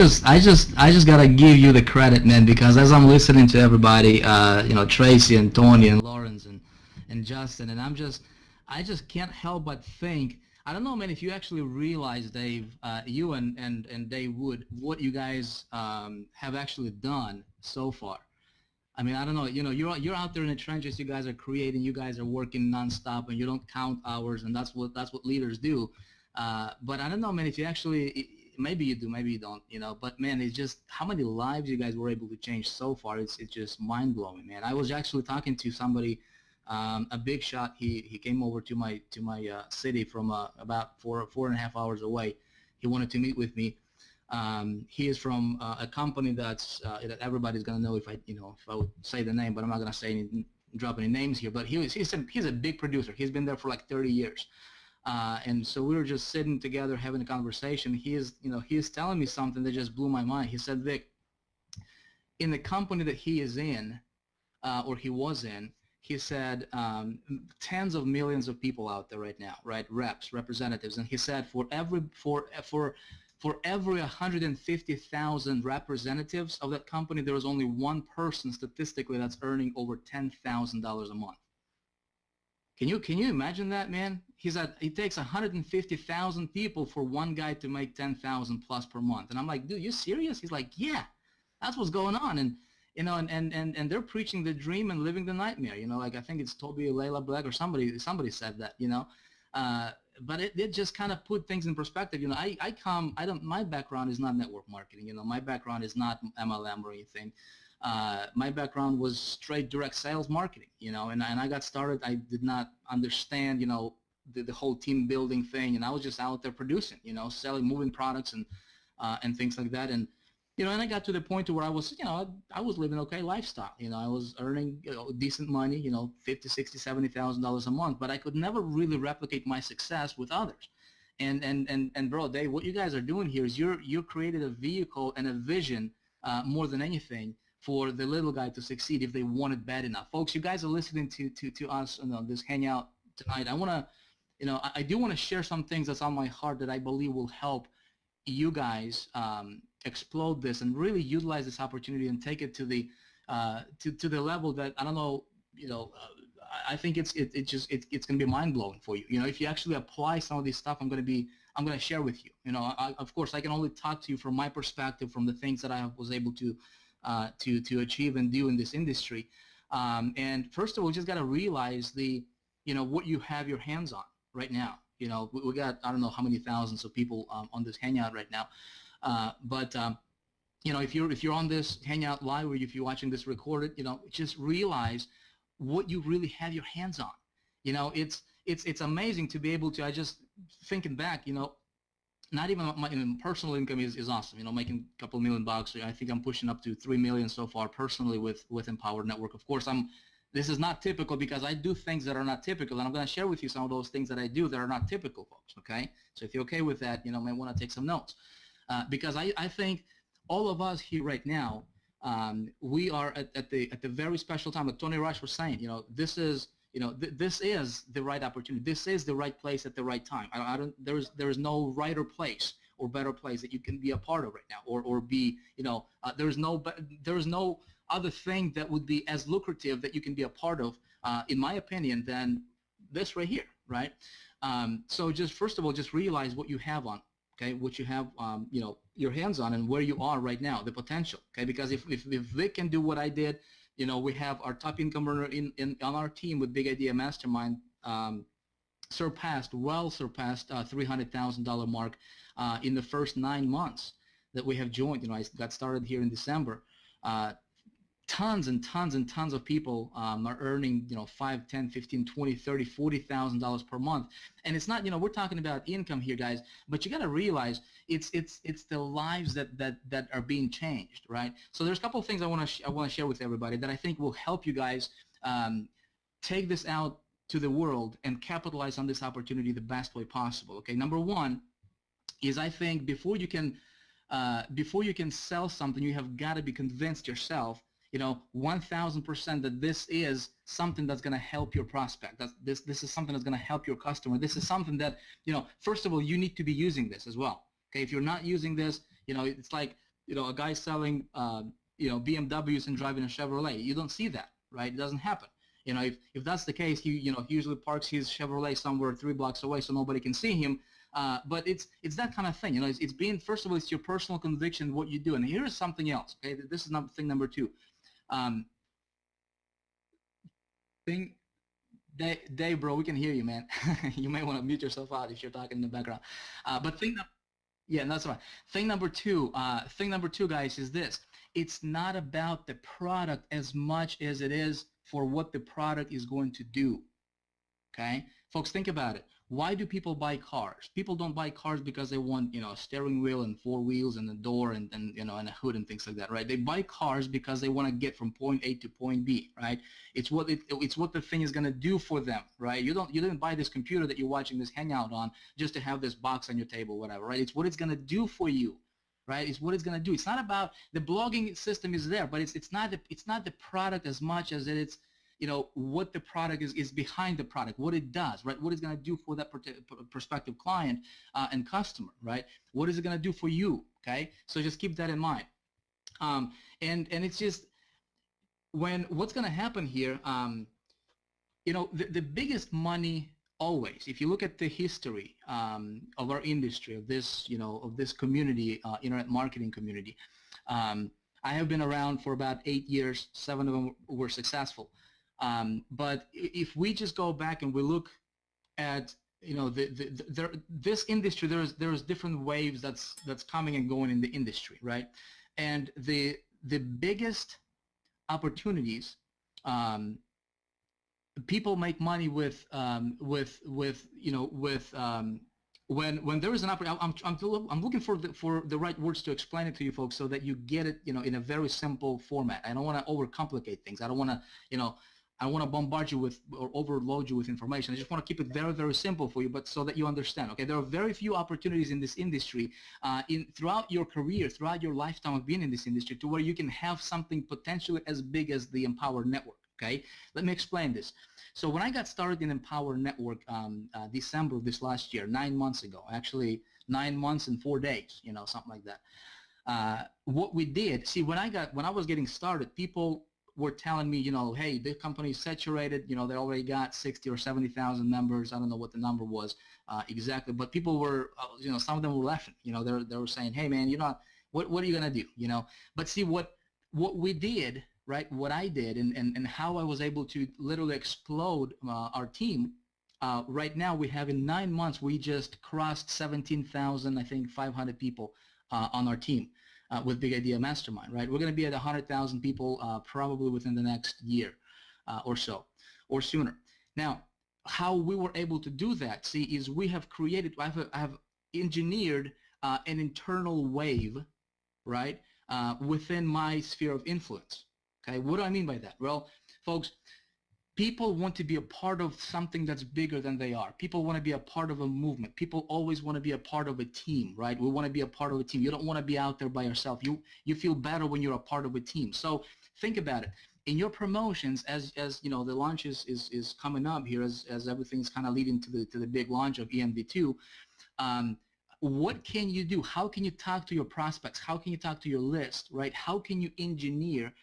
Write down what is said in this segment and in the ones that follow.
I just gotta give you the credit, man, because as I'm listening to everybody, Tracy and Tony and Lawrence and Justin, and I just can't help but think. I don't know, man, if you actually realize, Dave, you and Dave Wood, what you guys have actually done so far. I mean, I don't know. You're out there in the trenches. You guys are creating. You guys are working nonstop, and you don't count hours, and that's what leaders do. But I don't know, man. If you actually, maybe you do, maybe you don't. But man, it's just how many lives you guys were able to change so far. It's just mind blowing, man. I was actually talking to somebody, a big shot. He came over to my city from about four and a half hours away. He wanted to meet with me. He is from a company that everybody's gonna know if I would say the name, but I'm not gonna drop any names here. But he's a big producer. He's been there for like 30 years, and so we were just sitting together having a conversation. He is telling me something that just blew my mind. He said, Vic, in the company that he is in, or he was in, he said tens of millions of people out there right now, right? Representatives, and he said for every 150,000 representatives of that company, there is only one person statistically that's earning over $10,000 a month. Can you imagine that, man? He said it takes 150,000 people for one guy to make 10,000 plus per month, and I'm like, dude, you serious? He's like, yeah, that's what's going on, and and they're preaching the dream and living the nightmare. Like I think it's Toby or Layla Black or somebody said that. Uh, but it just kind of put things in perspective. My background is not network marketing. My background is not MLM or anything. My background was straight direct sales marketing. And I got started. I did not understand, the whole team building thing, and I was just out there producing, selling, moving products and things like that. And I got to the point to where I was living okay lifestyle. I was earning decent money, 50, 60, $70,000 a month, but I could never really replicate my success with others. And bro, Dave, what you guys are doing here is you're created a vehicle and a vision, more than anything, for the little guy to succeed if they want it bad enough. Folks, you guys are listening to us on this hangout tonight. I do want to share some things that's on my heart that I believe will help you guys explode this and really utilize this opportunity and take it to the level that I don't know. I think it's going to be mind blowing for you. If you actually apply some of this stuff, I'm going to share with you. Of course, I can only talk to you from my perspective, from the things that I was able to achieve and do in this industry. And first of all, you just got to realize what you have your hands on right now. We got, I don't know how many thousands of people on this hangout right now, but if you're on this hangout live, or if you're watching this recorded, just realize what you really have your hands on. It's amazing to be able to. I just thinking back, not even my personal income is awesome. Making a couple $1 million. I think I'm pushing up to 3 million so far personally with Empowered Network. Of course, this is not typical because I do things that are not typical, and I'm going to share with you some of those things that I do that are not typical, folks. Okay, so if you're okay with that, might want to take some notes, because I think all of us here right now, we are at the very special time. Like Tony Rush was saying, this is this is the right opportunity. This is the right place at the right time. There is no right or place or better place that you can be a part of right now, or be, there is no other thing that would be as lucrative that you can be a part of, in my opinion, than this right here, right? So just first of all, just realize what you have on, okay, what you have, your hands on, and where you are right now, the potential, okay? Because if Vic can do what I did, we have our top income earner on our team with Big Idea Mastermind, surpassed $300,000 mark in the first 9 months that we have joined. I got started here in December. Tons and tons and tons of people are earning, 5, 10, 15, 20, 30, $40,000 per month. And it's not, we're talking about income here, guys, but you got to realize it's the lives that are being changed, right? So there's a couple of things I want to share with everybody that I think will help you guys take this out to the world and capitalize on this opportunity the best way possible. Okay, number one is, I think before you can sell something, you have got to be convinced yourself, 1,000% that this is something that's going to help your prospect. This is something that's going to help your customer. This is something that, first of all, you need to be using this as well. Okay, if you're not using this, it's like a guy selling BMWs and driving a Chevrolet. You don't see that, right? It doesn't happen. If that's the case, he usually parks his Chevrolet somewhere 3 blocks away so nobody can see him. But it's that kind of thing. It's being, first of all, it's your personal conviction, what you do. And here's something else. Okay, this is thing number 2. Dave, bro, we can hear you, man. You may want to mute yourself out if you're talking in the background. Yeah, that's right. Thing number two, guys, is this. It's not about the product as much as it is for what the product is going to do. Okay, folks, think about it. Why do people buy cars? People don't buy cars because they want, a steering wheel and 4 wheels and a door and and a hood and things like that, right? They buy cars because they want to get from point A to point B, right? It's what the thing is going to do for them, right? You didn't buy this computer that you're watching this Hangout on just to have this box on your table, whatever, right? It's what it's going to do for you, right? It's what it's going to do. It's not about the blogging system is there, but it's not the product as much as it's what the product is behind the product, what it does, right? What it's going to do for that prospective client and customer, right? What is it going to do for you, okay? So just keep that in mind. And it's just what's going to happen here, the biggest money always, if you look at the history of our industry, of this, of this community, internet marketing community, I have been around for about 8 years. 7 of them were successful. But if we just go back and we look at this industry, there's different waves that's coming and going in the industry, right? And the biggest opportunities, people make money with when there is an opportunity. I'm looking for the right words to explain it to you folks so that you get it in a very simple format. I don't want to overcomplicate things. I don't want to I want to bombard you with or overload you with information. I just want to keep it very, very simple for you, but so that you understand. Okay, there are very few opportunities in this industry throughout your career, throughout your lifetime of being in this industry, to where you can have something potentially as big as the Empower Network. Okay, let me explain this. So when I got started in Empower Network, December of this last year, 9 months ago, actually 9 months and 4 days, something like that. What we did, see, when I was getting started, people were telling me, hey, the company is saturated. They already got 60 or 70,000 members. I don't know what the number was exactly, but people were, some of them were laughing. They were saying, hey, man, what are you gonna do? But see, what we did, right? What I did, and how I was able to literally explode our team. Right now, we have in 9 months, we just crossed 17,000, I think, 500 people on our team. With Big Idea Mastermind, right? We're going to be at 100,000 people probably within the next year or so, or sooner. Now, how we were able to do that, see, is we have created, I have engineered an internal wave, right, within my sphere of influence. Okay, what do I mean by that? Well, folks, people want to be a part of something that's bigger than they are. People want to be a part of a movement. People always want to be a part of a team, right? We want to be a part of a team. You don't want to be out there by yourself. You feel better when you're a part of a team. So think about it. In your promotions, as the launch is coming up here, as everything's kind of leading to the big launch of EMV2, what can you do? How can you talk to your prospects? How can you talk to your list, right? How can you engineer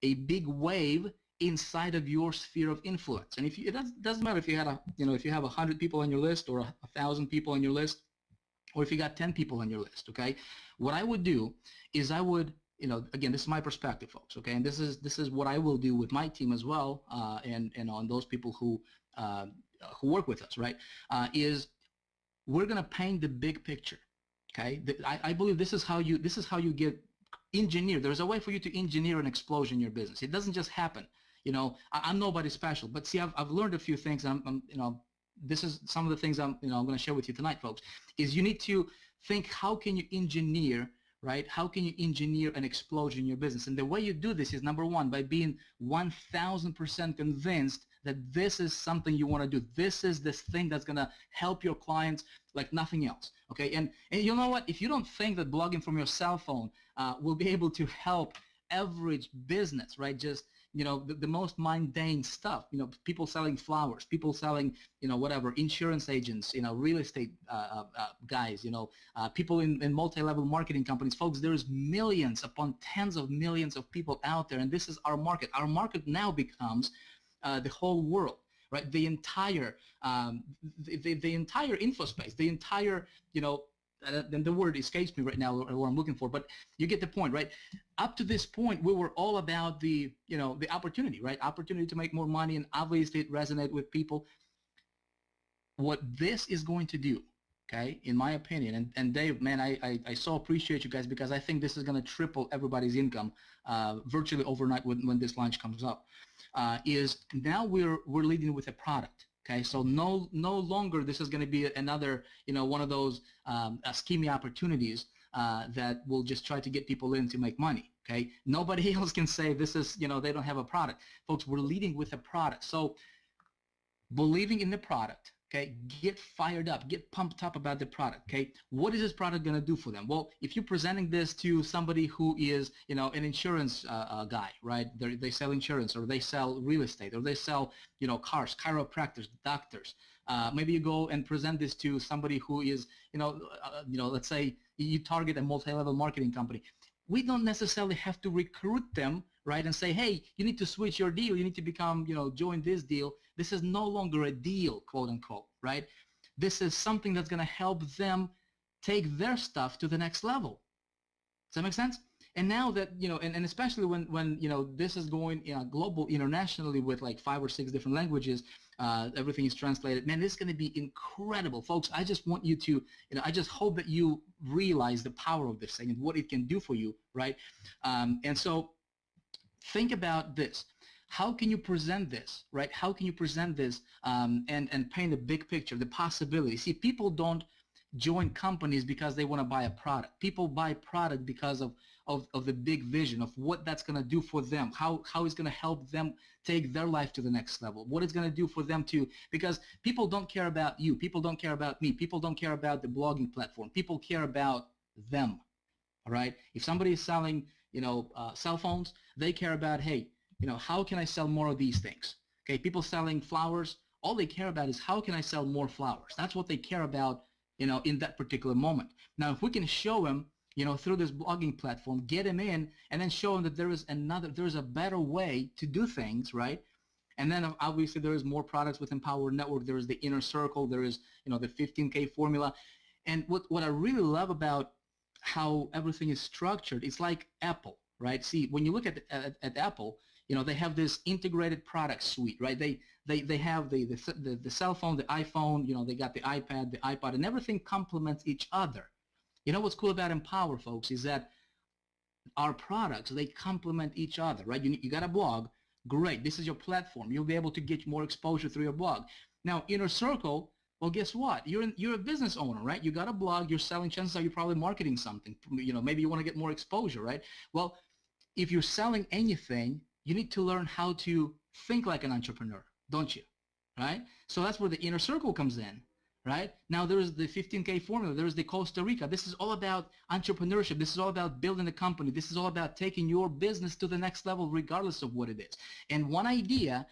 a big wave inside of your sphere of influence? And it doesn't matter if you had if you have 100 people on your list or 1,000 people on your list, or if you got 10 people on your list. Okay, what I would do is I would, again, this is my perspective, folks. Okay, and this is what I will do with my team as well, and on those people who work with us, right? Is we're gonna paint the big picture. Okay, I believe this is how you get engineer. There's a way for you to engineer an explosion in your business. It doesn't just happen. I'm nobody special, but see, I've learned a few things. This is some of the things I'm going to share with you tonight, folks. Is you need to think, how can you engineer, right? How can you engineer an explosion in your business? And the way you do this is, number one, by being 1,000% convinced that this is something you want to do. This is this thing that's going to help your clients like nothing else. Okay, and you know what? If you don't think that blogging from your cell phone will be able to help average business, right? Just the most mundane stuff. People selling flowers, people selling, whatever, insurance agents, real estate guys, people in multi-level marketing companies. Folks, there's millions upon tens of millions of people out there, and this is our market. Our market now becomes the whole world, right? The entire the entire info space, the entire, and the word escapes me right now, or what I'm looking for, but you get the point, right? Up to this point, we were all about the, the opportunity, right? Opportunity to make more money, and obviously it resonated with people. What this is going to do, okay, in my opinion, and Dave, man, I so appreciate you guys, because I think this is going to triple everybody's income virtually overnight when this launch comes up, is now we're leading with a product. Okay, so no longer this is going to be another, one of those scheming opportunities that will just try to get people in to make money. Okay, nobody else can say this is, they don't have a product. Folks, we're leading with a product. So believing in the product, okay, get fired up, get pumped up about the product. Okay, what is this product going to do for them? Well, if you're presenting this to somebody who is, an insurance guy, right? They sell insurance, or they sell real estate, or they sell, cars, chiropractors, doctors. Maybe you go and present this to somebody who is, let's say you target a multi-level marketing company. We don't necessarily have to recruit them, right, and say, hey, you need to switch your deal, you need to become, join this deal. This is no longer a deal, quote unquote, right? This is something that's going to help them take their stuff to the next level. Does that make sense? And now that, and especially when this is going global, internationally, with like 5 or 6 different languages, everything is translated, man, this is going to be incredible. Folks, I just want you to, I just hope that you realize the power of this thing and what it can do for you, right? And so think about this. How can you present this, right? How can you present this and paint a big picture, the possibility? See, people don't join companies because they want to buy a product. People buy product because of the big vision of what that's going to do for them, how it's going to help them take their life to the next level, what it's going to do for them too, because people don't care about you, people don't care about me, people don't care about the blogging platform, people care about them, all right? If somebody is selling, cell phones, they care about, hey, how can I sell more of these things? Okay, people selling flowers, all they care about is how can I sell more flowers? That's what they care about, in that particular moment. Now, if we can show them, through this blogging platform, get them in, and then show them that there is a better way to do things, right? And then obviously there is more products with Empower Network. There is the inner circle. There is, the 15K formula. And what I really love about how everything is structured, it's like Apple, right? See, when you look at Apple, they have this integrated product suite, right? They have the cell phone, the iPhone, they got the iPad, the iPod, and everything complements each other. What's cool about Empower, folks, is that our products, they complement each other, right? You got a blog, great, this is your platform. You'll be able to get more exposure through your blog. Now, Inner Circle, well, guess what? You're a business owner, right? You got a blog, you're selling, chances are you're probably marketing something. Maybe you want to get more exposure, right? Well, if you're selling anything, you need to learn how to think like an entrepreneur, don't you? Right? So that's where the Inner Circle comes in, right? Now there's the 15K formula, there's the Costa Rica. This is all about entrepreneurship. This is all about building a company. This is all about taking your business to the next level regardless of what it is. And one idea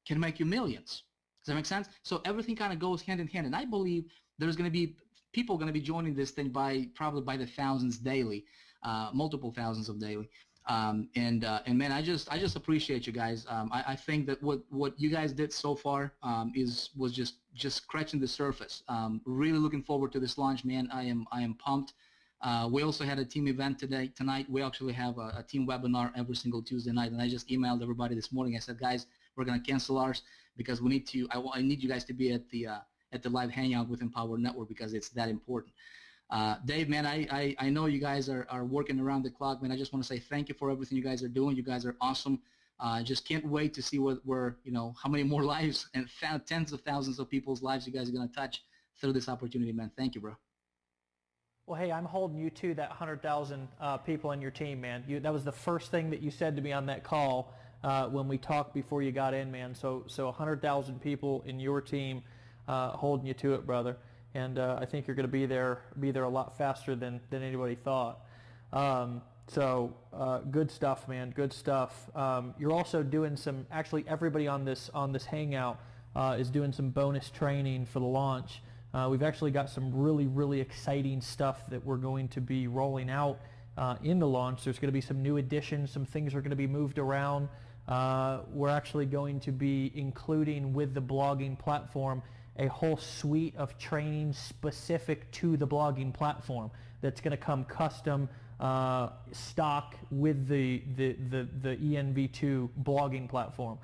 can make you millions. Does that make sense? So everything kind of goes hand in hand. And I believe there's going to be people going to be joining this thing probably by the thousands daily, multiple thousands of daily. And man, I just appreciate you guys. I think that what you guys did so far was just scratching the surface. Really looking forward to this launch, man. I am pumped. We also had a team event tonight. We actually have a team webinar every single Tuesday night, and I just emailed everybody this morning. I said, guys, we're gonna cancel ours because we need to. I need you guys to be at the live hangout with Empower Network because it's that important. Dave, man, I know you guys are working around the clock, man. I just want to say thank you for everything you guys are doing. You guys are awesome. Just can't wait to see how many more lives and tens of thousands of people's lives you guys are going to touch through this opportunity, man. Thank you, bro. Well, hey, I'm holding you to that 100,000 people in your team, man. That was the first thing that you said to me on that call when we talked before you got in, man. So 100,000 people in your team holding you to it, brother. And I think you're going to be there a lot faster than anybody thought. So good stuff, man. Good stuff. You're also doing some. Actually, everybody on this hangout is doing some bonus training for the launch. We've actually got some really exciting stuff that we're going to be rolling out in the launch. There's going to be some new additions. Some things are going to be moved around. We're actually going to be including with the blogging platform a whole suite of training specific to the blogging platform that's going to come custom stock with the ENV2 blogging platform.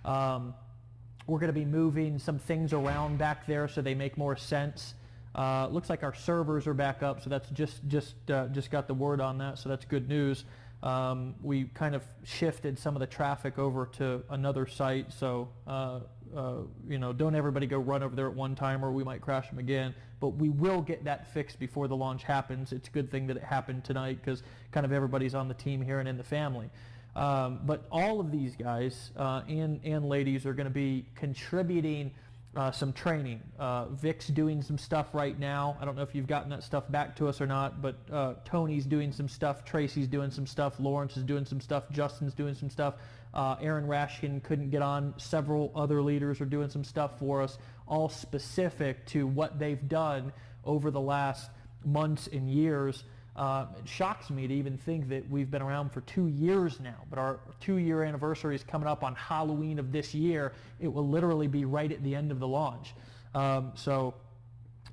We're going to be moving some things around back there so they make more sense. Looks like our servers are back up, so that's just got the word on that, so that's good news. We kind of shifted some of the traffic over to another site, so you know, don't everybody go run over there at one time or we might crash them again. But we will get that fixed before the launch happens. It's a good thing that it happened tonight because kind of everybody's on the team here and in the family. But all of these guys and ladies are going to be contributing some training. Vic's doing some stuff right now. I don't know if you've gotten that stuff back to us or not, but Tony's doing some stuff, Tracy's doing some stuff, Lawrence is doing some stuff, Justin's doing some stuff. Aaron Rashkin couldn't get on. Several other leaders are doing some stuff for us, all specific to what they've done over the last months and years. It shocks me to even think that we've been around for 2 years now, but our 2-year anniversary is coming up on Halloween of this year. It will literally be right at the end of the launch. So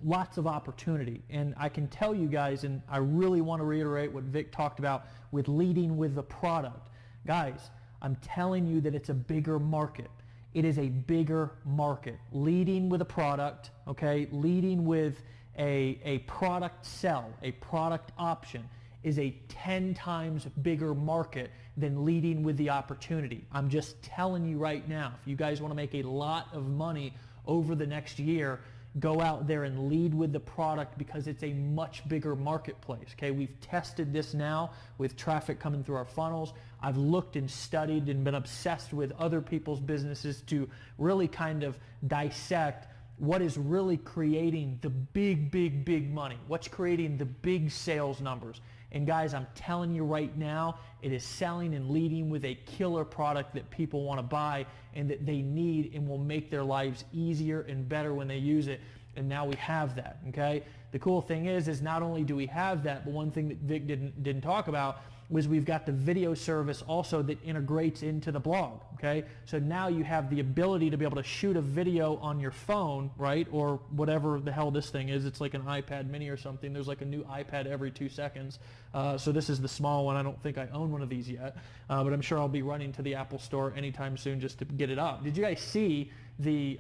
lots of opportunity. And I can tell you guys, and I really want to reiterate what Vic talked about with leading with the product. Guys, I'm telling you that it's a bigger market. It is a bigger market. Leading with a product, okay, leading with a product sell, a product option is a 10 times bigger market than leading with the opportunity. I'm just telling you right now, if you guys want to make a lot of money over the next year, go out there and lead with the product because it's a much bigger marketplace. Okay, we've tested this now with traffic coming through our funnels. I've looked and studied and been obsessed with other people's businesses to really kind of dissect what is really creating the big money, what's creating the big sales numbers. And guys, I'm telling you right now, it is selling and leading with a killer product that people want to buy and that they need and will make their lives easier and better when they use it. And now we have that, okay? The cool thing is not only do we have that, but one thing that Vic didn't talk about was we've got the video service also that integrates into the blog, okay? So now you have the ability to be able to shoot a video on your phone, right? Or whatever the hell this thing is. It's like an iPad mini or something. There's like a new iPad every 2 seconds. So this is the small one. I don't think I own one of these yet, but I'm sure I'll be running to the Apple store anytime soon just to get it up. Did you guys see the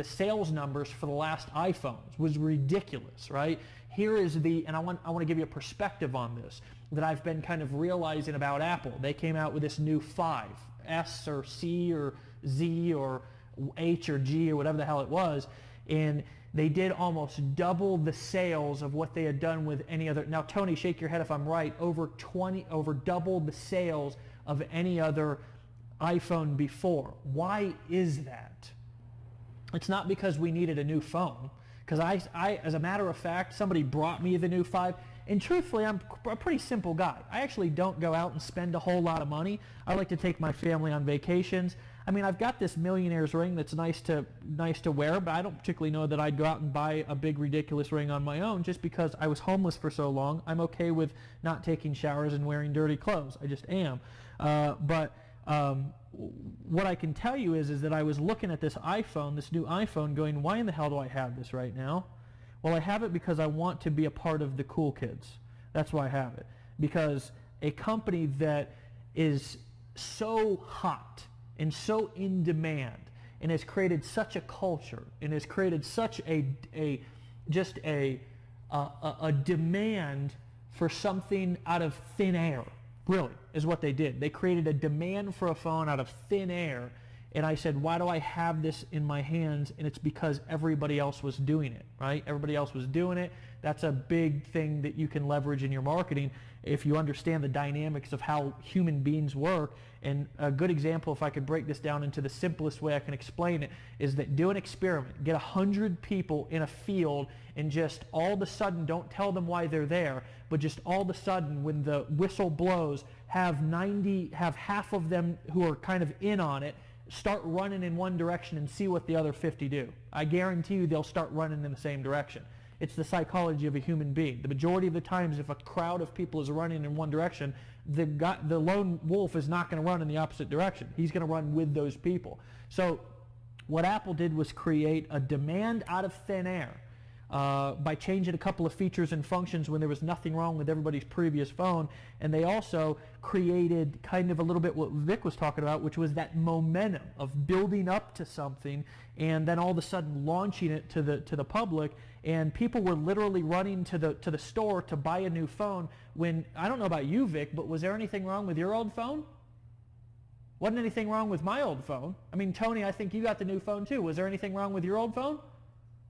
sales numbers for the last iPhones? Was ridiculous, right? Here is and I want to give you a perspective on this that I've been kind of realizing about Apple. They came out with this new 5, S or C or Z or H or G or whatever the hell it was, and they did almost double the sales of what they had done with any other. Now, Tony, shake your head if I'm right. Over double the sales of any other iPhone before. Why is that? It's not because we needed a new phone. Because I, as a matter of fact, somebody brought me the new 5, and truthfully, I'm a pretty simple guy. I actually don't go out and spend a whole lot of money. I like to take my family on vacations. I mean, I've got this millionaire's ring that's nice to wear, but I don't particularly know that I'd go out and buy a big ridiculous ring on my own just because I was homeless for so long. I'm okay with not taking showers and wearing dirty clothes. I just am. What I can tell you is that I was looking at this iPhone, this new iPhone, going, why in the hell do I have this right now? Well, I have it because I want to be a part of the cool kids. That's why I have it. Because a company that is so hot and so in demand and has created such a culture and has created such a demand for something out of thin air, really, is what they did. They created a demand for a phone out of thin air, And I said, why do I have this in my hands? And it's because everybody else was doing it, right? Everybody else was doing it. That's a big thing that you can leverage in your marketing if you understand the dynamics of how human beings work. And a good example, if I could break this down into the simplest way I can explain it, is that do an experiment. Get 100 people in a field and just all of a sudden, don't tell them why they're there, but just all of a sudden when the whistle blows, have half of them who are kind of in on it, start running in one direction and see what the other 50 do. I guarantee you they'll start running in the same direction. It's the psychology of a human being. The majority of the times if a crowd of people is running in one direction, the lone wolf is not going to run in the opposite direction. He's going to run with those people. So what Apple did was create a demand out of thin air by changing a couple of features and functions when there was nothing wrong with everybody's previous phone. And they also created kind of a little bit what Vic was talking about, which was that momentum of building up to something and then all of a sudden launching it to the public. And people were literally running to the store to buy a new phone when, I don't know about you, Vic, but was there anything wrong with your old phone? Wasn't anything wrong with my old phone. I mean, Tony, I think you got the new phone too. Was there anything wrong with your old phone?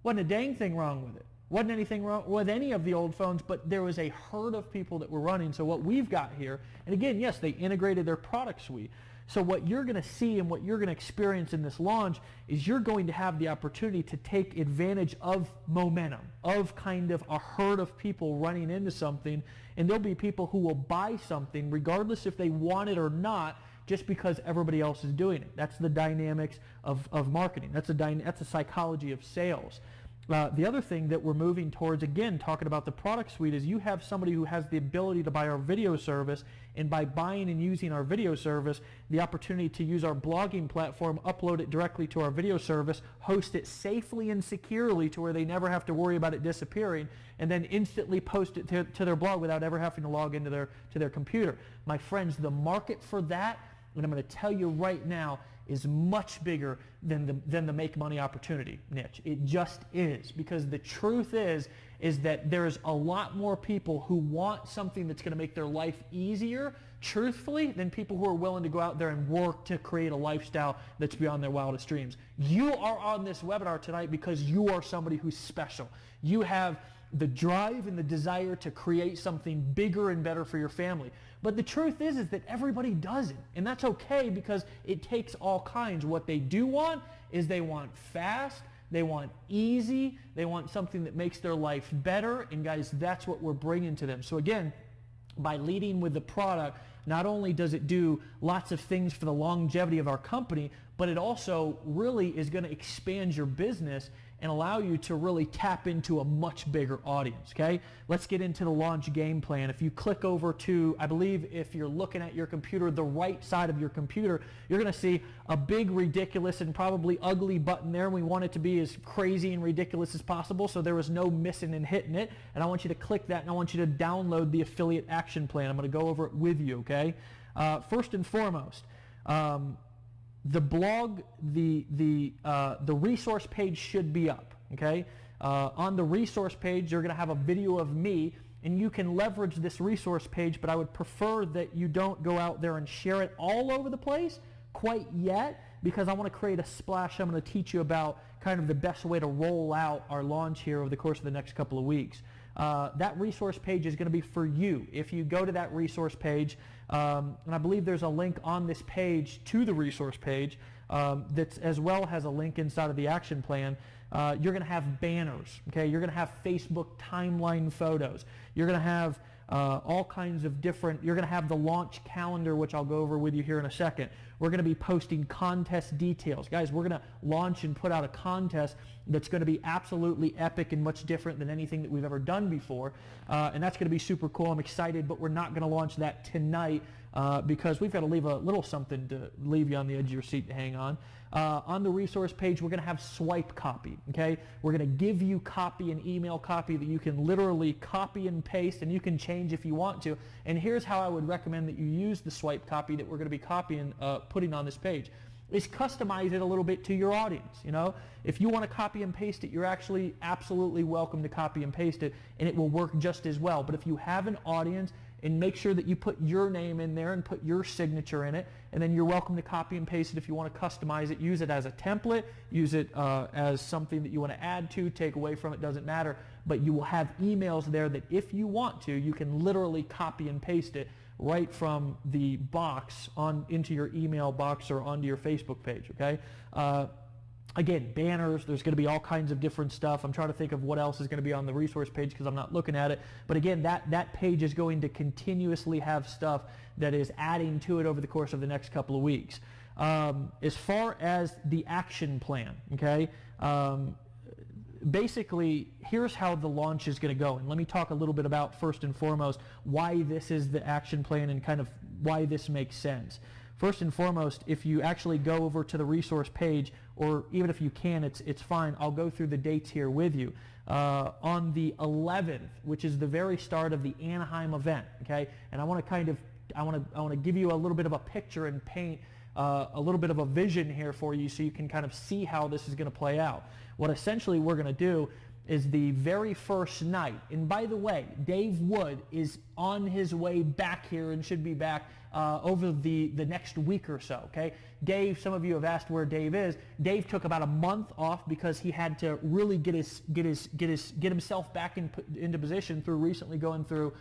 Wasn't a dang thing wrong with it. Wasn't anything wrong with any of the old phones, but there was a herd of people that were running. So what we've got here, and again, yes, they integrated their product suite. So what you're going to see and what you're going to experience in this launch is you're going to have the opportunity to take advantage of momentum, of kind of a herd of people running into something, and there'll be people who will buy something regardless if they want it or not, just because everybody else is doing it. That's the dynamics of marketing. That's a psychology of sales. The other thing that we're moving towards, again, talking about the product suite, is you have somebody who has the ability to buy our video service, and by buying and using our video service, the opportunity to use our blogging platform, upload it directly to our video service, host it safely and securely to where they never have to worry about it disappearing, and then instantly post it to their blog without ever having to log into their computer. My friends, the market for that, and I'm going to tell you right now, is much bigger than the make money opportunity niche. It just is, because the truth is that there's a lot more people who want something that's going to make their life easier, truthfully, than people who are willing to go out there and work to create a lifestyle that's beyond their wildest dreams. You are on this webinar tonight because you are somebody who's special. You have the drive and the desire to create something bigger and better for your family. But the truth is that everybody doesn't, and that's okay, because it takes all kinds. What they do want is they want fast, they want easy, they want something that makes their life better, and guys, that's what we're bringing to them. So again, by leading with the product, not only does it do lots of things for the longevity of our company, but it also really is going to expand your business and allow you to really tap into a much bigger audience, okay? Let's get into the launch game plan. If you click over to, I believe if you're looking at your computer, the right side of your computer, you're going to see a big, ridiculous, and probably ugly button there. We want it to be as crazy and ridiculous as possible, so there was no missing and hitting it. And I want you to click that, and I want you to download the affiliate action plan. I'm going to go over it with you, okay? First and foremost, the blog, the resource page should be up, okay? On the resource page, you're going to have a video of me, and you can leverage this resource page, but I would prefer that you don't go out there and share it all over the place quite yet, because I want to create a splash. I'm going to teach you about kind of the best way to roll out our launch here over the course of the next couple of weeks. That resource page is going to be for you. If you go to that resource page, and I believe there's a link on this page to the resource page that as well has a link inside of the action plan. You're going to have banners, okay? You're going to have Facebook timeline photos. You're going to have all kinds of different, you're going to have the launch calendar, which I'll go over with you here in a second. We're going to be posting contest details. Guys, we're going to launch and put out a contest that's going to be absolutely epic and much different than anything that we've ever done before. And that's going to be super cool. I'm excited, but we're not going to launch that tonight because we've got to leave a little something to leave you on the edge of your seat to hang on. On the resource page, we're going to have swipe copy, okay? We're going to give you copy and email copy that you can literally copy and paste, and you can change if you want to. And here's how I would recommend that you use the swipe copy that we're going to be copying, putting on this page. Is customize it a little bit to your audience, you know? If you want to copy and paste it, you're actually absolutely welcome to copy and paste it, and it will work just as well. But if you have an audience and make sure that you put your name in there and put your signature in it, and then you're welcome to copy and paste it if you want to customize it. Use it as a template, use it as something that you want to add to, take away from it, doesn't matter, but you will have emails there that if you want to, you can literally copy and paste it right from the box on into your email box or onto your Facebook page, okay? Again, banners, there's going to be all kinds of different stuff. I'm trying to think of what else is going to be on the resource page because I'm not looking at it. But again, that page is going to continuously have stuff that is adding to it over the course of the next couple of weeks. As far as the action plan, okay, basically, here's how the launch is going to go. And let me talk a little bit about, first and foremost, why this is the action plan and kind of why this makes sense. First and foremost, if you actually go over to the resource page, or even if you can, it's fine. I'll go through the dates here with you. On the 11th, which is the very start of the Anaheim event, okay? And I want to give you a little bit of a picture and paint a little bit of a vision here for you so you can kind of see how this is going to play out. What essentially we're going to do is the very first night, and by the way, Dave Wood is on his way back here and should be back over the next week or so, okay? Dave, some of you have asked where Dave is. Dave took about a month off because he had to really get himself back into position through recently going through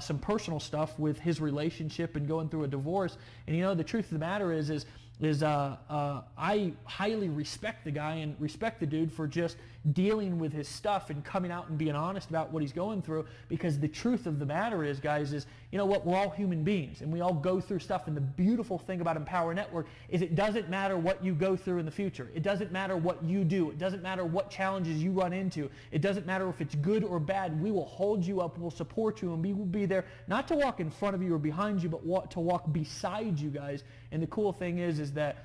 some personal stuff with his relationship and going through a divorce. And you know, the truth of the matter is I highly respect the guy and respect the dude for just dealing with his stuff and coming out and being honest about what he's going through, because the truth of the matter is, guys, is, you know what, we're all human beings and we all go through stuff, and the beautiful thing about Empower Network is it doesn't matter what you go through in the future. It doesn't matter what you do. It doesn't matter what challenges you run into. It doesn't matter if it's good or bad. We will hold you up, we'll support you, and we will be there not to walk in front of you or behind you, but to walk beside you guys. And the cool thing is that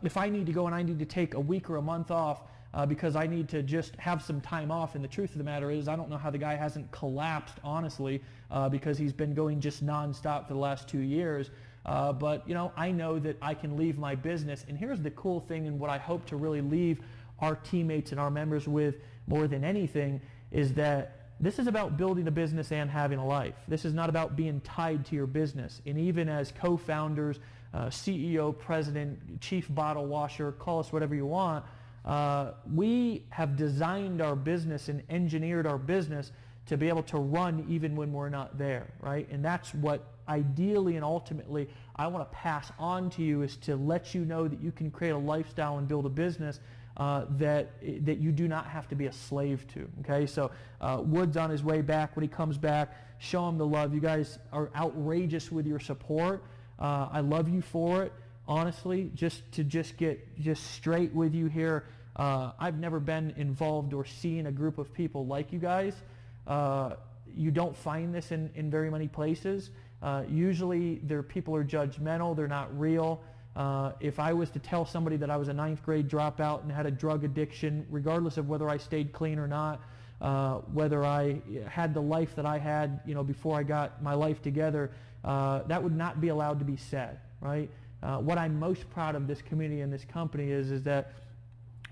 if I need to go and I need to take a week or a month off because I need to just have some time off, and the truth of the matter is I don't know how the guy hasn't collapsed, honestly, because he's been going just nonstop for the last 2 years. But you know, I know that I can leave my business, and here's the cool thing, and what I hope to really leave our teammates and our members with more than anything is that this is about building a business and having a life. This is not about being tied to your business. And even as co-founders, CEO, president, chief bottle washer, call us whatever you want, we have designed our business and engineered our business to be able to run even when we're not there, right? And that's what ideally and ultimately I want to pass on to you, is to let you know that you can create a lifestyle and build a business that you do not have to be a slave to, okay? So Wood's on his way back. When he comes back, show him the love. You guys are outrageous with your support. I love you for it, honestly. Just get straight with you here. I've never been involved or seen a group of people like you guys. You don't find this in very many places. Usually people are judgmental, they're not real. If I was to tell somebody that I was a 9th grade dropout and had a drug addiction, regardless of whether I stayed clean or not, whether I had the life that I had, you know, before I got my life together, that would not be allowed to be said, right? What I'm most proud of this community and this company is that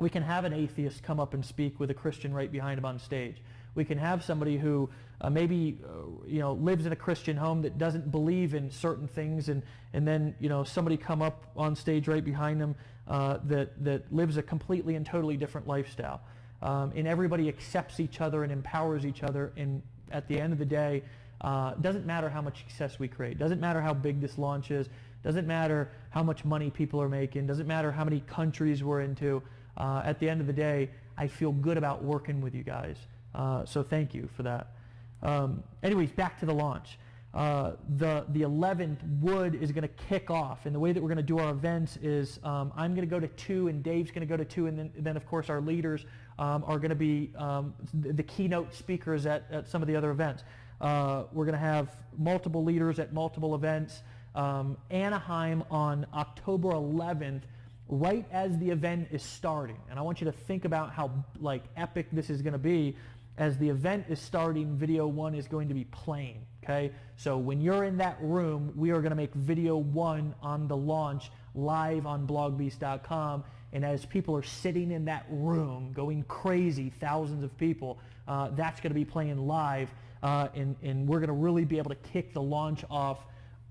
we can have an atheist come up and speak with a Christian right behind him on stage. We can have somebody who maybe lives in a Christian home that doesn't believe in certain things, and then somebody come up on stage right behind them that lives a completely and totally different lifestyle. And everybody accepts each other and empowers each other, and at the end of the day, doesn't matter how much success we create, doesn't matter how big this launch is, doesn't matter how much money people are making, doesn't matter how many countries we're into. At the end of the day, I feel good about working with you guys. So thank you for that. Anyways, back to the launch. The 11th, Wood is going to kick off, and the way that we're going to do our events is I'm going to go to 2, and Dave's going to go to 2, and then of course our leaders are going to be the keynote speakers at some of the other events. We're going to have multiple leaders at multiple events. Anaheim on October 11th, right as the event is starting, and I want you to think about how epic this is going to be. As the event is starting, video 1 is going to be playing, okay? So when you're in that room, we are going to make video 1 on the launch live on blogbeast.com, and as people are sitting in that room going crazy, thousands of people, that's going to be playing live and we're going to really be able to kick the launch off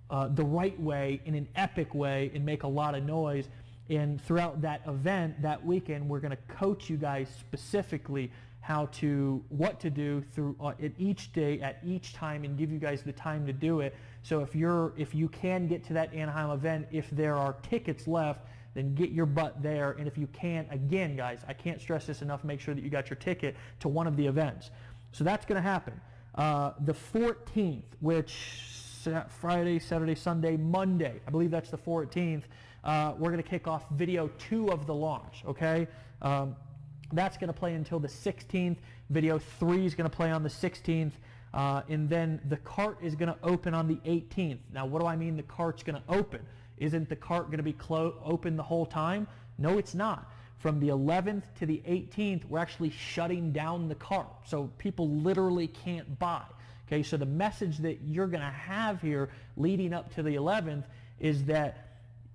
the right way, in an epic way, and make a lot of noise. And throughout that event, that weekend, we're going to coach you guys specifically what to do through at each day, at each time, and give you guys the time to do it. So if you can get to that Anaheim event, if there are tickets left, then get your butt there. And if you can't, again, guys, I can't stress this enough, make sure that you got your ticket to one of the events. So that's going to happen. The 14th, which Friday, Saturday, Sunday, Monday, I believe that's the 14th, we're going to kick off video 2 of the launch, okay? That's going to play until the 16th. Video 3 is going to play on the 16th. And then the cart is going to open on the 18th. Now, what do I mean the cart's going to open? Isn't the cart going to be open the whole time? No, it's not. From the 11th to the 18th, we're actually shutting down the cart. So people literally can't buy. Okay, so the message that you're going to have here leading up to the 11th is that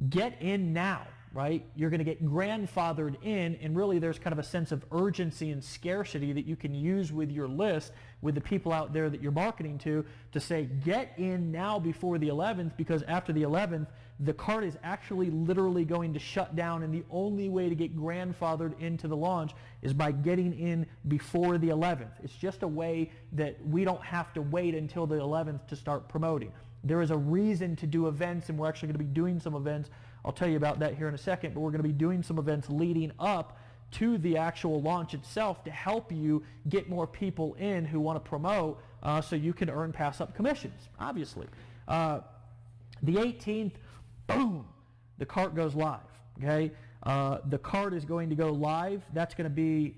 get in now. Right? You're going to get grandfathered in, and really there's kind of a sense of urgency and scarcity that you can use with your list, with the people out there that you're marketing to say, get in now before the 11th, because after the 11th, the cart is actually literally going to shut down, and the only way to get grandfathered into the launch is by getting in before the 11th. It's just a way that we don't have to wait until the 11th to start promoting. There is a reason to do events, and we're actually going to be doing some events. I'll tell you about that here in a second, but we're going to be doing some events leading up to the actual launch itself to help you get more people in who want to promote so you can earn pass-up commissions, obviously. The 18th, boom, the cart goes live, okay? The cart is going to go live. That's going to be,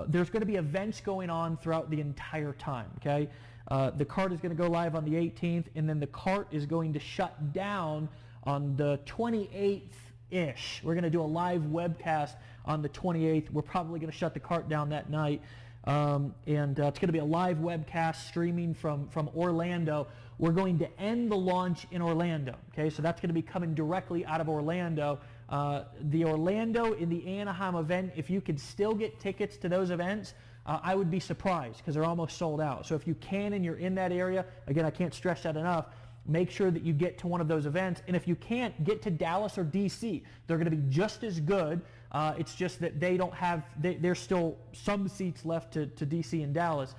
there's going to be events going on throughout the entire time, okay? The cart is going to go live on the 18th, and then the cart is going to shut down on the 28th-ish. We're going to do a live webcast on the 28th. We're probably going to shut the cart down that night. It's going to be a live webcast streaming from Orlando. We're going to end the launch in Orlando. Okay, so that's going to be coming directly out of Orlando. The Orlando and the Anaheim event, if you could still get tickets to those events, I would be surprised because they're almost sold out. So if you can and you're in that area, again, I can't stress that enough, make sure that you get to one of those events. And if you can't, get to Dallas or DC. They're going to be just as good. It's just that they don't have, there's still some seats left to DC and Dallas.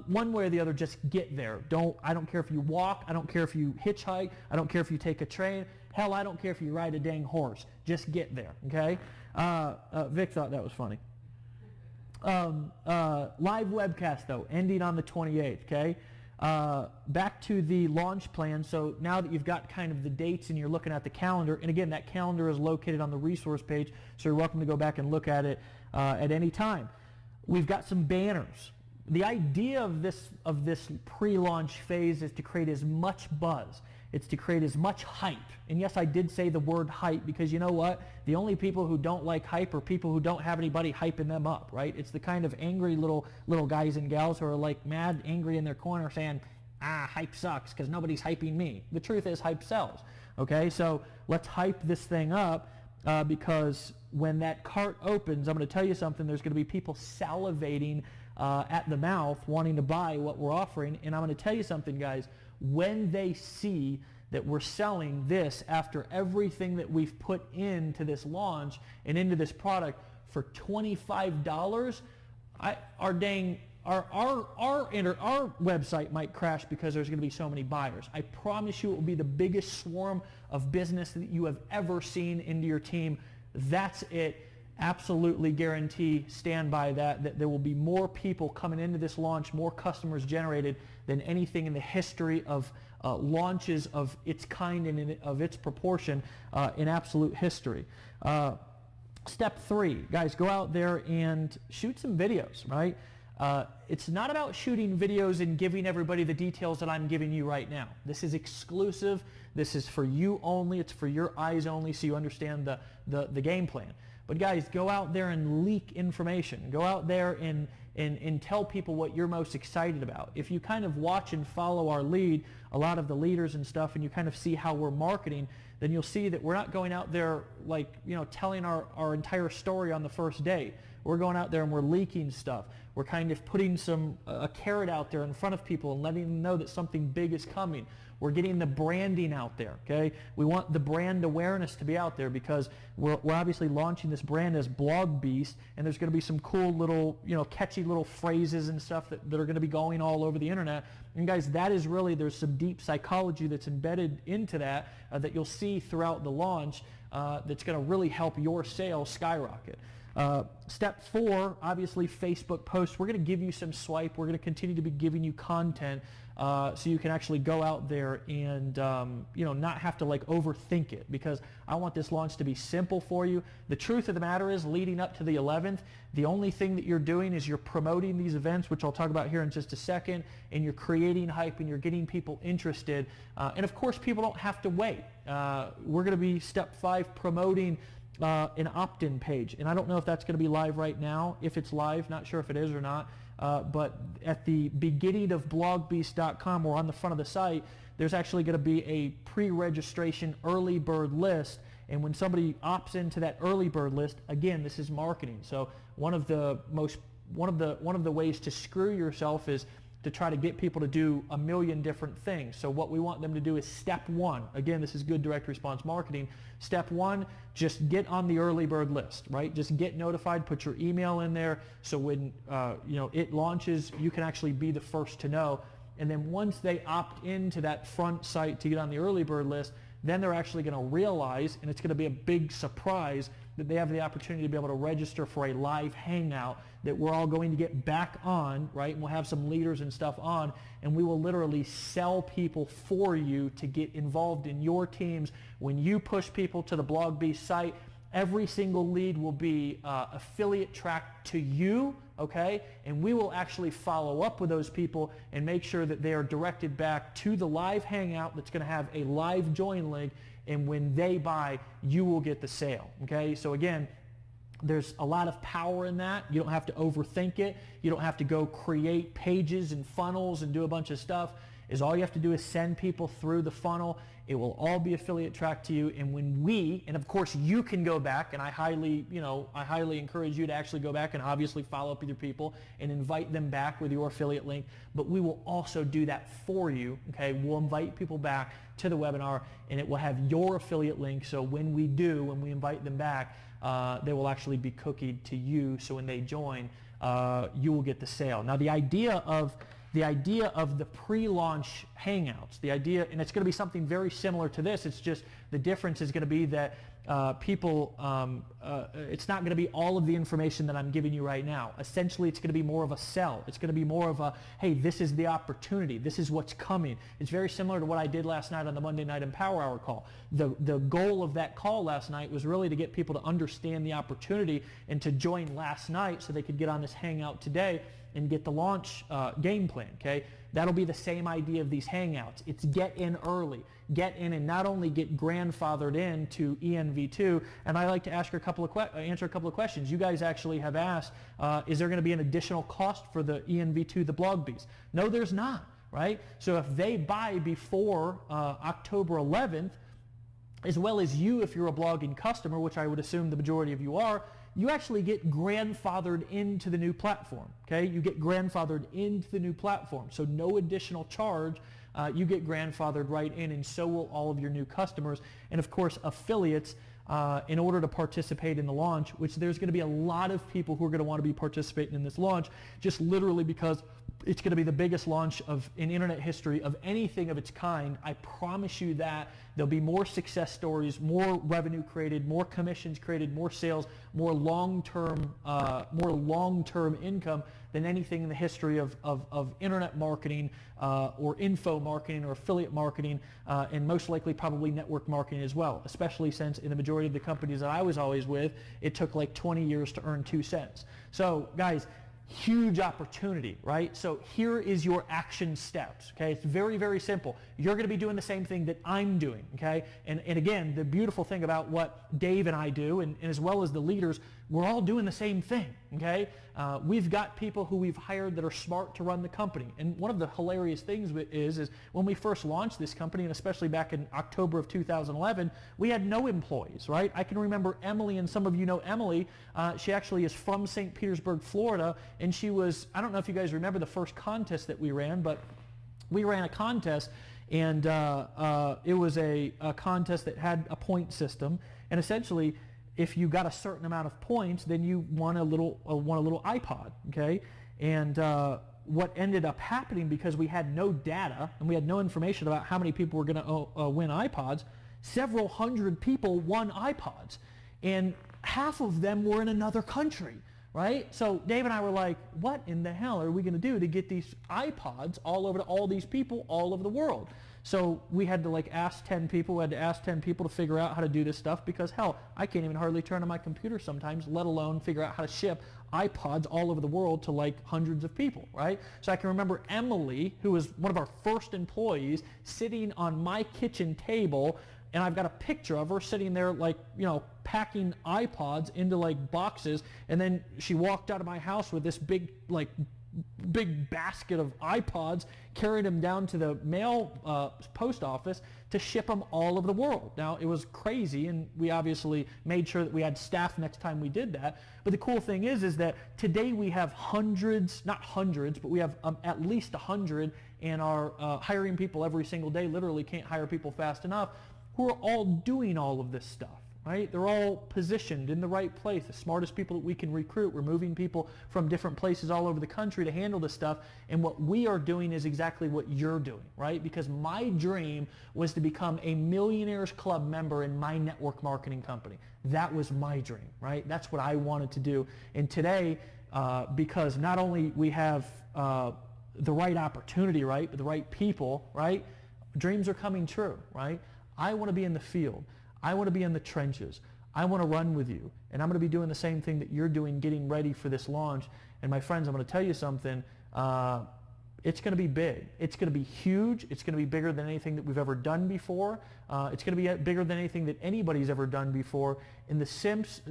One way or the other, just get there. I don't care if you walk. I don't care if you hitchhike. I don't care if you take a train. Hell, I don't care if you ride a dang horse. Just get there, okay? Vic thought that was funny. Live webcast, though, ending on the 28th, okay? Back to the launch plan. So now that you've got kind of the dates and you're looking at the calendar, and again, that calendar is located on the resource page, so you're welcome to go back and look at it at any time. We've got some banners. The idea of this pre-launch phase is to create as much buzz. It's to create as much hype. And yes, I did say the word hype because you know what? The only people who don't like hype are people who don't have anybody hyping them up, right? It's the kind of angry little guys and gals who are like mad, angry in their corner saying, hype sucks because nobody's hyping me. The truth is hype sells, okay? So let's hype this thing up because when that cart opens, I'm going to tell you something, there's going to be people salivating at the mouth wanting to buy what we're offering. And I'm going to tell you something, guys. When they see that we're selling this after everything that we've put into this launch and into this product for $25, our website might crash because there's going to be so many buyers. I promise you it will be the biggest swarm of business that you have ever seen into your team. That's it. Absolutely guarantee, stand by that there will be more people coming into this launch, more customers generated than anything in the history of launches of its kind and of its proportion in absolute history. Step 3, guys, go out there and shoot some videos, right? It's not about shooting videos and giving everybody the details that I'm giving you right now. This is exclusive. This is for you only. It's for your eyes only so you understand the game plan. But guys, go out there and leak information. Go out there and tell people what you're most excited about. If you kind of watch and follow our lead, a lot of the leaders and stuff, and you kind of see how we're marketing, then you'll see that we're not going out there like, telling our entire story on the first day. We're going out there and we're leaking stuff. We're kind of putting a carrot out there in front of people and letting them know that something big is coming. We're getting the branding out there, okay? We want the brand awareness to be out there because we're obviously launching this brand as Blog Beast, and there's going to be some cool little, catchy little phrases and stuff that are going to be going all over the internet. And guys, that is really, there's some deep psychology that's embedded into that that you'll see throughout the launch that's going to really help your sales skyrocket. Step 4, obviously Facebook posts. We're going to give you some swipe. We're going to continue to be giving you content so you can actually go out there and not have to overthink it, because I want this launch to be simple for you. The truth of the matter is, leading up to the 11th, the only thing that you're doing is you're promoting these events, which I'll talk about here in just a second, and you're creating hype and you're getting people interested. And of course, people don't have to wait. We're going to be step 5 promoting an opt-in page, and I don't know if that's going to be live right now. If it's live, not sure if it is or not, but at the beginning of blogbeast.com or on the front of the site, there's actually going to be a pre-registration early bird list, and when somebody opts into that early bird list, again, this is marketing. So one of the ways to screw yourself is to try to get people to do a million different things. So what we want them to do is step 1. Again, this is good direct response marketing. Step 1, just get on the early bird list, right? Just get notified, put your email in there, so when it launches, you can actually be the first to know. And then once they opt into that front site to get on the early bird list, then they're actually going to realize, and it's going to be a big surprise, that they have the opportunity to be able to register for a live hangout that we're all going to get back on, right? And we'll have some leaders and stuff on, and we will literally sell people for you to get involved in your teams. When you push people to the BlogBeast site, every single lead will be affiliate tracked to you, okay? And we will actually follow up with those people and make sure that they are directed back to the live hangout that's going to have a live join link, and when they buy, you will get the sale, okay? So again, there's a lot of power in that. You don't have to overthink it. You don't have to go create pages and funnels and do a bunch of stuff. All you have to do is send people through the funnel. It will all be affiliate tracked to you. And and of course you can go back, and I highly encourage you to actually go back and obviously follow up with your people and invite them back with your affiliate link. But we will also do that for you, okay? We'll invite people back to the webinar, and it will have your affiliate link. So when we invite them back, they will actually be cookied to you. So when they join, you will get the sale. Now the idea of the pre-launch hangouts, and it's going to be something very similar to this. It's just the difference is going to be that it's not going to be all of the information that I'm giving you right now. Essentially, it's going to be more of a sell. It's going to be more of a, hey, this is the opportunity. This is what's coming. It's very similar to what I did last night on the Monday Night Empower Hour call. The goal of that call last night was really to get people to understand the opportunity and to join last night so they could get on this hangout today and get the launch game plan, okay? That'll be the same idea of these hangouts. It's get in early. Get in and not only get grandfathered into ENV2, and I like to answer a couple of questions. You guys actually have asked, is there going to be an additional cost for the ENV2, the BlogBeast? No, there's not, right? So if they buy before October 11th, as well as you if you're a blogging customer, which I would assume the majority of you are, you actually get grandfathered into the new platform, okay? You get grandfathered into the new platform, so no additional charge. You get grandfathered right in, and so will all of your new customers. And of course, affiliates, in order to participate in the launch, which there's going to be a lot of people who are going to want to be participating in this launch, just literally because it's going to be the biggest launch in internet history of anything of its kind. I promise you that. There'll be more success stories, more revenue created, more commissions created, more sales, more long-term income than anything in the history of internet marketing or info marketing or affiliate marketing, and most likely probably network marketing as well, especially since in the majority of the companies that I was always with, it took like 20 years to earn 2 cents. So guys, huge opportunity, right? So here is your action steps, okay? It's very, very simple. You're going to be doing the same thing that I'm doing, okay? And again, the beautiful thing about what Dave and I do, and as well as the leaders, we're all doing the same thing, okay? We've got people who we've hired that are smart to run the company. And one of the hilarious things is when we first launched this company, and especially back in October of 2011, we had no employees, right? I can remember Emily, and some of you know Emily. She actually is from St. Petersburg, Florida, and she was, I don't know if you guys remember the first contest that we ran, but we ran a contest, and it was a contest that had a point system, and essentially, if you got a certain amount of points, then you won a little iPod, okay? And what ended up happening, because we had no data and we had no information about how many people were going to win iPods, several hundred people won iPods, and half of them were in another country, right? So Dave and I were like, what in the hell are we going to do to get these iPods all over to all these people all over the world? So we had to ask 10 people. We had to ask 10 people to figure out how to do this stuff, because hell, I can't even hardly turn on my computer sometimes, let alone figure out how to ship iPods all over the world to hundreds of people, right? So I can remember Emily, who was one of our first employees, sitting on my kitchen table, and I've got a picture of her sitting there packing iPods into boxes, and then she walked out of my house with this big basket of iPods, carried them down to the mail post office to ship them all over the world. Now, it was crazy, and we obviously made sure that we had staff next time we did that. But the cool thing is that today we have hundreds, not hundreds, but we have at least 100, and are hiring people every single day. Literally can't hire people fast enough, who are all doing all of this stuff. Right? They're all positioned in the right place, the smartest people that we can recruit. We're moving people from different places all over the country to handle this stuff, and what we are doing is exactly what you're doing, right? Because my dream was to become a Millionaires Club member in my network marketing company. That was my dream, right? That's what I wanted to do. And today, because not only we have the right opportunity, right, but the right people, right, dreams are coming true, right? I want to be in the field. I want to be in the trenches. I want to run with you. And I'm going to be doing the same thing that you're doing, getting ready for this launch. And my friends, I'm going to tell you something. It's going to be big. It's going to be huge. It's going to be bigger than anything that we've ever done before. It's going to be bigger than anything that anybody's ever done before. In the steps,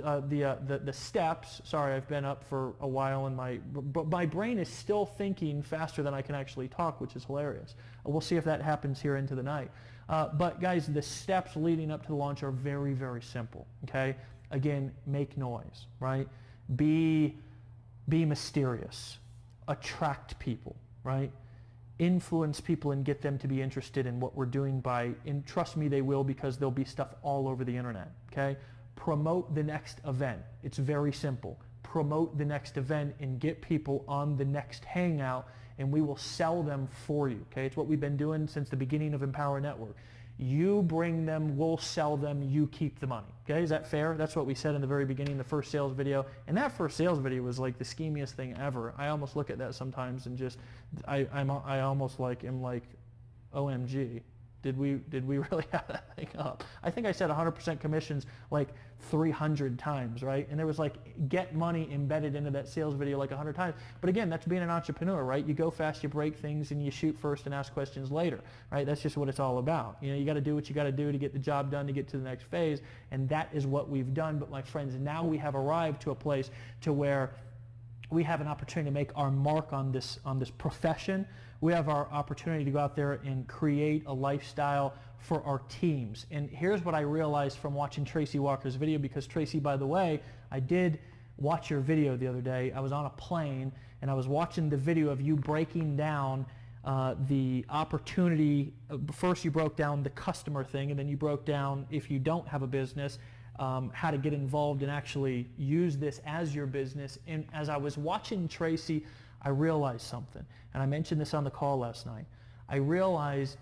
sorry, I've been up for a while, and my brain is still thinking faster than I can actually talk, which is hilarious. We'll see if that happens here into the night. But guys, the steps leading up to the launch are very, very simple, okay? Again, make noise, right? Be mysterious. Attract people, right? Influence people and get them to be interested in what we're doing and trust me, they will, because there'll be stuff all over the internet, okay? Promote the next event. It's very simple. Promote the next event and get people on the next hangout, and we will sell them for you, okay? It's what we've been doing since the beginning of Empower Network. You bring them, we'll sell them, you keep the money, okay? Is that fair? That's what we said in the very beginning, the first sales video. And that first sales video was the schemiest thing ever. I almost look at that sometimes and just, I almost am like, OMG. Did we really have that thing up? I think I said 100% commissions 300 times, right? And there was get money embedded into that sales video 100 times. But again, that's being an entrepreneur, right? You go fast, you break things, and you shoot first and ask questions later, right? That's just what it's all about. You got to do what you got to do to get the job done, to get to the next phase, and that is what we've done. But my friends, now we have arrived to a place to where we have an opportunity to make our mark on this profession. We have our opportunity to go out there and create a lifestyle for our teams. And here's what I realized from watching Tracy Walker's video, because Tracy, by the way, I did watch your video the other day. I was on a plane and I was watching the video of you breaking down the opportunity. First you broke down the customer thing, and then you broke down, if you don't have a business, how to get involved and actually use this as your business. And as I was watching Tracy, I realized something, and I mentioned this on the call last night. I realized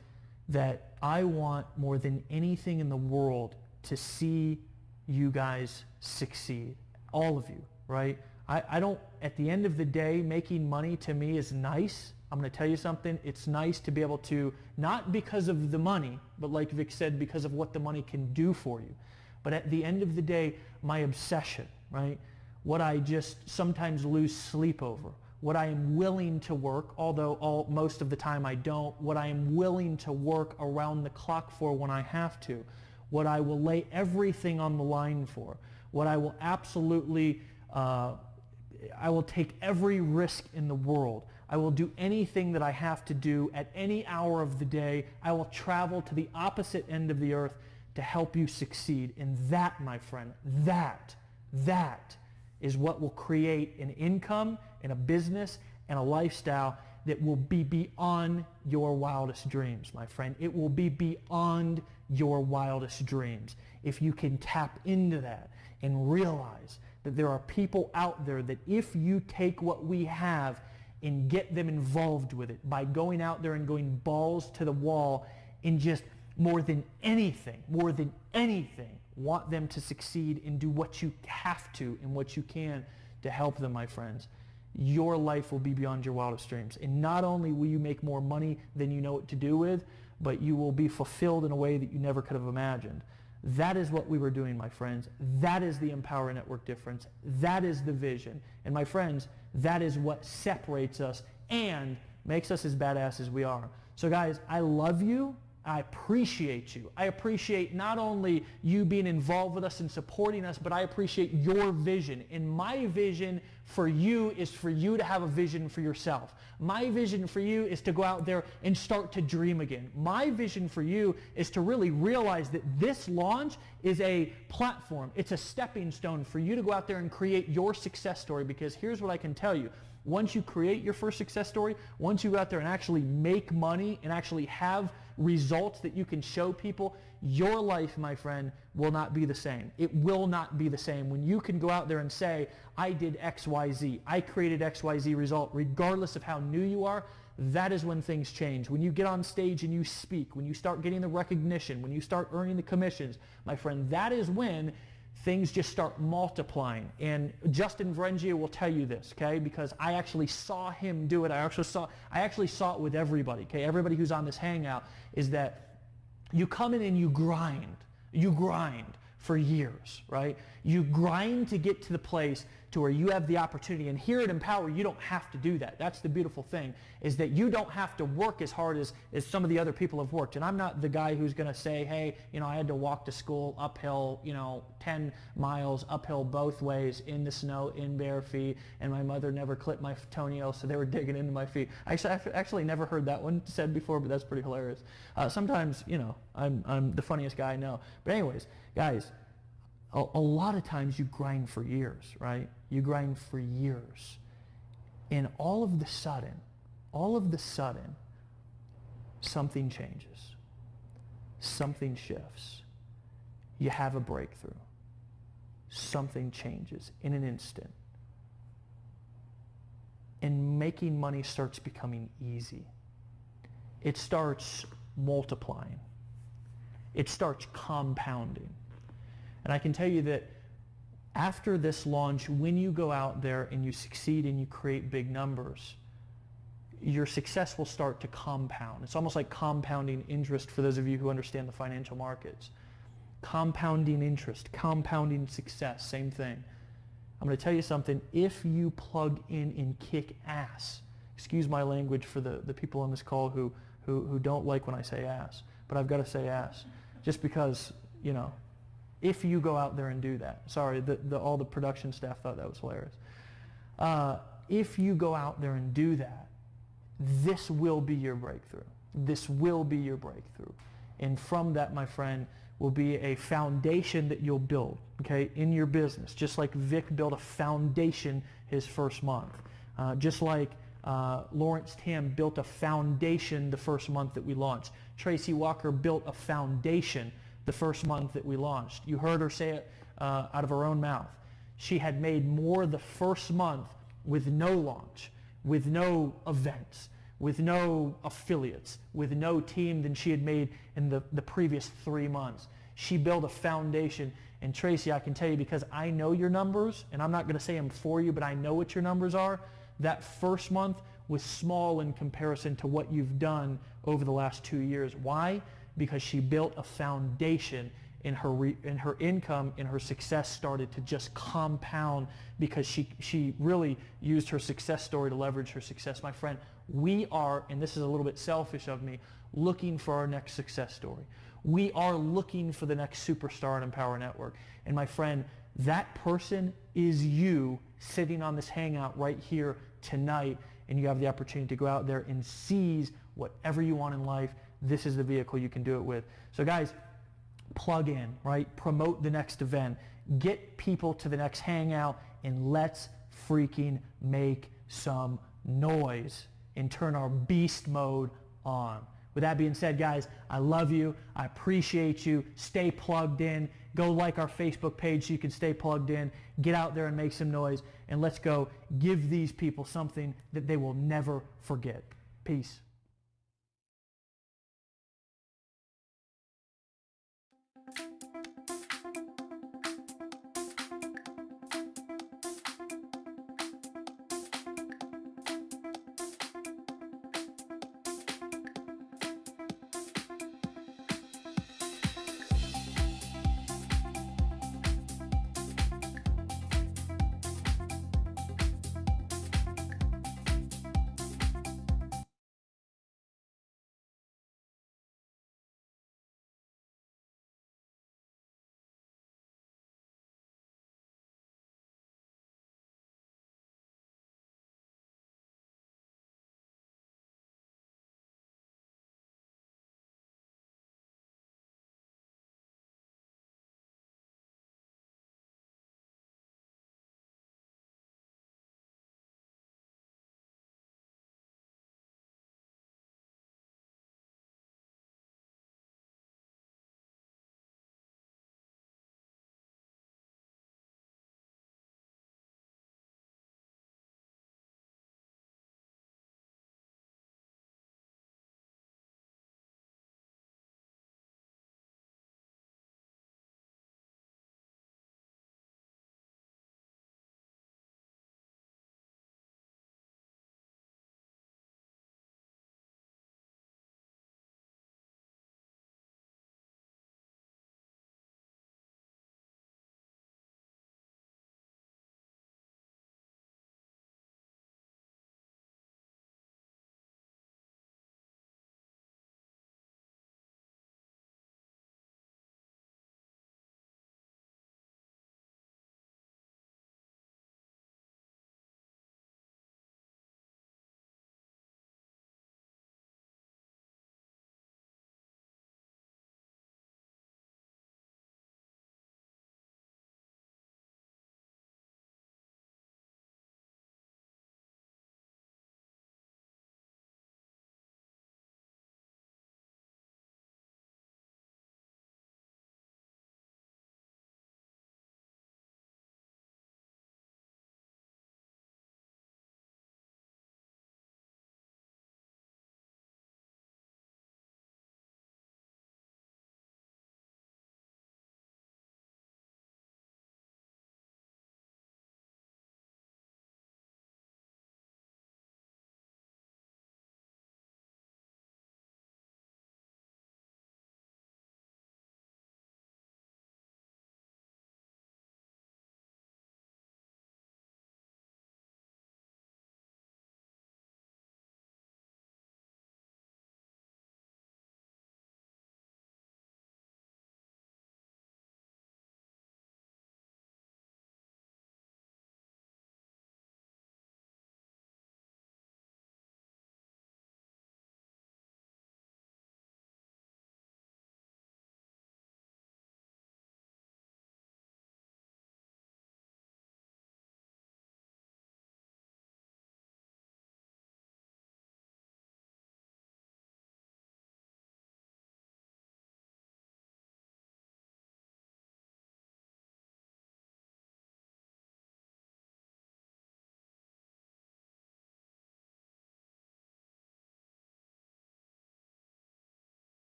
that I want more than anything in the world to see you guys succeed, all of you, right? I don't, at the end of the day, making money to me is nice. I'm going to tell you something. It's nice to be able to, not because of the money, but like Vic said, because of what the money can do for you. But at the end of the day, my obsession, right? What I just sometimes lose sleep over, what I am willing to work, although most of the time I don't, what I am willing to work around the clock for when I have to, what I will lay everything on the line for, what I will absolutely, I will take every risk in the world. I will do anything that I have to do at any hour of the day. I will travel to the opposite end of the earth to help you succeed. And that, my friend, that is what will create an income and a business and a lifestyle that will be beyond your wildest dreams, my friend. It will be beyond your wildest dreams. If you can tap into that and realize that there are people out there that if you take what we have and get them involved with it by going out there and going balls to the wall and just more than anything, want them to succeed and do what you have to and what you can to help them, my friends, your life will be beyond your wildest dreams. And not only will you make more money than you know what to do with, but you will be fulfilled in a way that you never could have imagined. That is what we were doing, my friends. That is the Empower Network difference. That is the vision. And my friends, that is what separates us and makes us as badass as we are. So guys, I love you. I appreciate you. I appreciate not only you being involved with us and supporting us, but I appreciate your vision. And my vision for you is for you to have a vision for yourself. My vision for you is to go out there and start to dream again. My vision for you is to really realize that this launch is a platform. It's a stepping stone for you to go out there and create your success story, because here's what I can tell you. Once you create your first success story, once you go out there and actually make money and actually have results that you can show people, your life, my friend, will not be the same. It will not be the same. When you can go out there and say, I did XYZ, I created XYZ result, regardless of how new you are, that is when things change. When you get on stage and you speak, when you start getting the recognition, when you start earning the commissions, my friend, that is when things just start multiplying. And Justin Varengia will tell you this, okay? Because I actually saw him do it. I actually saw it with everybody, okay? Everybody who's on this hangout, is that you come in and you grind. You grind for years, right? You grind to get to the place to where you have the opportunity. And here at Empower, you don't have to do that. That's the beautiful thing, is that you don't have to work as hard as some of the other people have worked. And I'm not the guy who's going to say, hey, I had to walk to school uphill, 10 miles uphill both ways in the snow, in bare feet, and my mother never clipped my toenails, so they were digging into my feet. I've actually never heard that one said before, but that's pretty hilarious. Sometimes, I'm the funniest guy I know. But anyways, guys, a lot of times you grind for years, right? You grind for years. And all of the sudden, something changes. Something shifts. You have a breakthrough. Something changes in an instant. And making money starts becoming easy. It starts multiplying. It starts compounding. And I can tell you that after this launch, when you go out there and you succeed and you create big numbers, your success will start to compound. It's almost like compounding interest for those of you who understand the financial markets. Compounding interest, compounding success, same thing. I'm going to tell you something. If you plug in and kick ass, excuse my language for the people on this call who don't like when I say ass, but I've got to say ass just because, if you go out there and do that. Sorry, all the production staff thought that was hilarious. If you go out there and do that, this will be your breakthrough. This will be your breakthrough. And from that, my friend, will be a foundation that you'll build, okay, in your business. Just like Vic built a foundation his first month. Just like Lawrence Tam built a foundation the first month that we launched. Tracy Walker built a foundation the first month that we launched. You heard her say it out of her own mouth. She had made more the first month with no launch, with no events, with no affiliates, with no team than she had made in the previous 3 months. She built a foundation. And Tracy, I can tell you, because I know your numbers, and I'm not going to say them for you, but I know what your numbers are, that first month was small in comparison to what you've done over the last 2 years. Why? Because she built a foundation and her income and her success started to just compound because she really used her success story to leverage her success. My friend, we are, and this is a little bit selfish of me, looking for our next success story. We are looking for the next superstar in Empower Network. And my friend, that person is you sitting on this hangout right here tonight, and you have the opportunity to go out there and seize whatever you want in life. This is the vehicle you can do it with. So guys, plug in, right? Promote the next event. Get people to the next hangout, and let's freaking make some noise and turn our beast mode on. With that being said, guys, I love you. I appreciate you. Stay plugged in. Go like our Facebook page so you can stay plugged in. Get out there and make some noise. And let's go give these people something that they will never forget. Peace.